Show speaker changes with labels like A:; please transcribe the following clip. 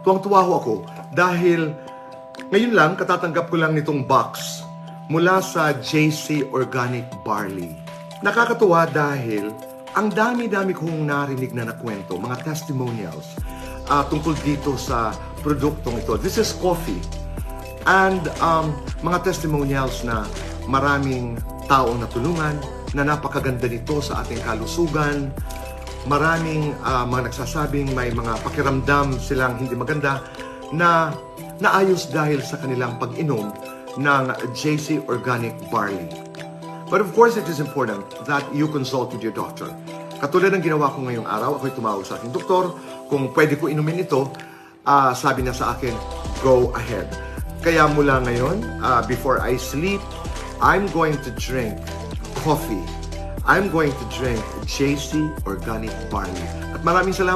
A: tuwang-tuwa ho ako dahil ngayon lang katatanggap ko lang nitong box mula sa JC Organic Barley. Nakakatuwa dahil ang dami-dami kong narinig na nakwento, mga testimonials tungkol dito sa produktong ito. This is coffee. And mga testimonials na maraming taong natulungan, na napakaganda nito sa ating kalusugan. Maraming mga nagsasabing may mga pakiramdam silang hindi maganda na naayos dahil sa kanilang pag-inom ng JC Organic Barley. But of course, it is important that you consult with your doctor. Katulad ng ginawa ko ngayong araw, ako'y tumawag sa aking doktor. Kung pwede ko inumin ito, sabi niya sa akin, go ahead. Kaya mula ngayon, before I sleep, I'm going to drink coffee. I'm going to drink JC Organic Barley. At maraming salamat.